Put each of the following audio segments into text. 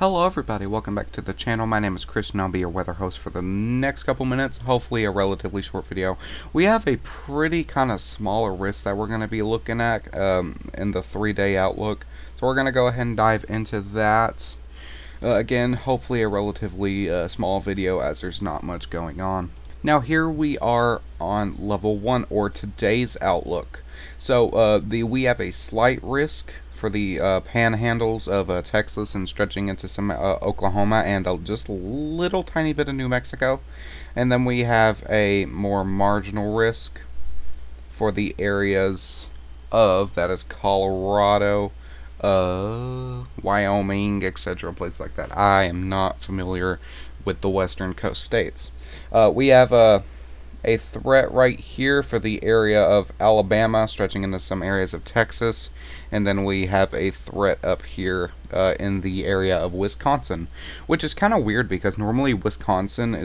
Hello everybody, welcome back to the channel. My name is Chris and I'll be your weather host for the next couple minutes, hopefully a relatively short video. We have a pretty kind of smaller risk that we're going to be looking at in the 3-day outlook. So we're going to go ahead and dive into that. Again, hopefully a relatively small video as there's not much going on. Now here we are on level 1 or today's outlook. So we have a slight risk for the panhandles of Texas and stretching into some Oklahoma and just a little tiny bit of New Mexico. And then we have a more marginal risk for the areas of, that is Colorado, Wyoming, etc., places like that. I am not familiar with the western coast states. We have a threat right here for the area of Alabama, stretching into some areas of Texas, and then we have a threat up here in the area of Wisconsin, which is kind of weird because normally Wisconsin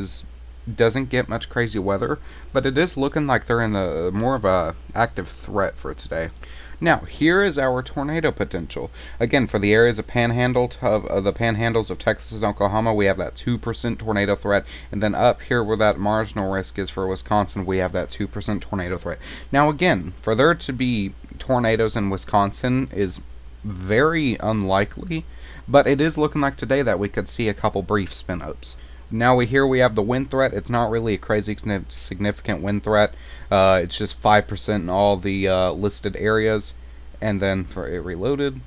doesn't get much crazy weather, but it is looking like they're in the more of a active threat for today. Now, here is our tornado potential. Again, for the areas of the panhandles of Texas and Oklahoma, we have that 2% tornado threat. And then up here where that marginal risk is for Wisconsin, we have that 2% tornado threat. Now, again, for there to be tornadoes in Wisconsin is very unlikely, but it is looking like today that we could see a couple brief spin-ups. Now we have the wind threat. It's not really a crazy significant wind threat. It's just 5% in all the listed areas. And then for it reloaded,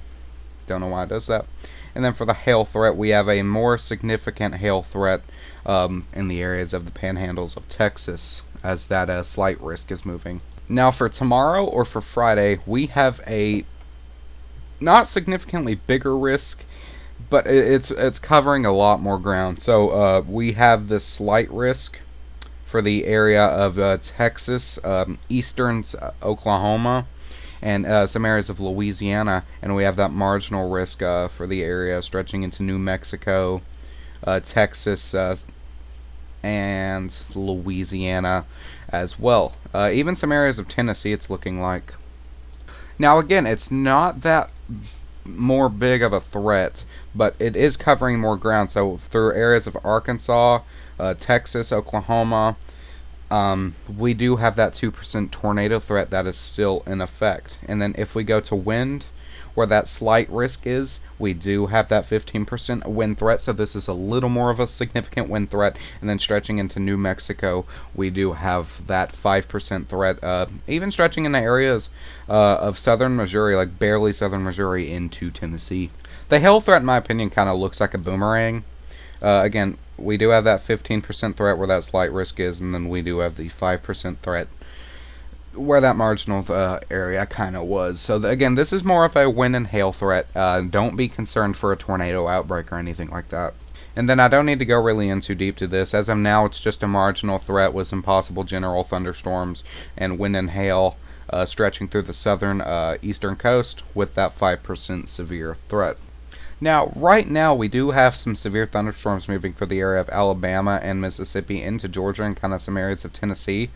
don't know why it does that. And then for the hail threat, we have a more significant hail threat in the areas of the panhandles of Texas, as that slight risk is moving. Now for tomorrow or for Friday, we have a not significantly bigger risk, but it's covering a lot more ground. So we have this slight risk for the area of Texas, eastern Oklahoma, and some areas of Louisiana, and we have that marginal risk for the area stretching into New Mexico, Texas, and Louisiana as well. Even some areas of Tennessee, it's looking like. Now again, it's not that more big of a threat, but it is covering more ground. So through areas of Arkansas, Texas, Oklahoma, we do have that 2% tornado threat that is still in effect. And then if we go to wind, where that slight risk is, we do have that 15% wind threat, so this is a little more of a significant wind threat. And then stretching into New Mexico, we do have that 5% threat, even stretching in the areas of southern Missouri, like barely southern Missouri, into Tennessee. The hail threat, in my opinion, kind of looks like a boomerang. Again, we do have that 15% threat where that slight risk is, and then we do have the 5% threat where that marginal area kind of was. So again, this is more of a wind and hail threat. Don't be concerned for a tornado outbreak or anything like that. And then I don't need to go really in too deep to this. As of now, it's just a marginal threat with some possible general thunderstorms and wind and hail stretching through the southern eastern coast with that 5% severe threat. Now, right now, we do have some severe thunderstorms moving for the area of Alabama and Mississippi into Georgia and kind of some areas of Tennessee.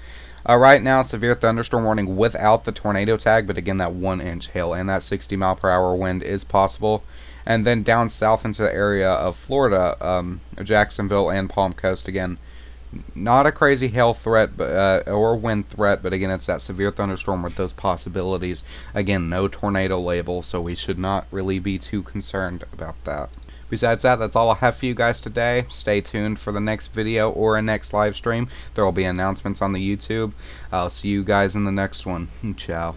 Right now, severe thunderstorm warning without the tornado tag, but again, that 1-inch hail and that 60-mile-per-hour wind is possible. And then down south into the area of Florida, Jacksonville and Palm Coast, again, not a crazy hail threat or wind threat, but again, it's that severe thunderstorm with those possibilities. Again, no tornado label, so we should not really be too concerned about that. Besides that, that's all I have for you guys today. Stay tuned for the next video or a next live stream. There will be announcements on the YouTube. I'll see you guys in the next one. Ciao.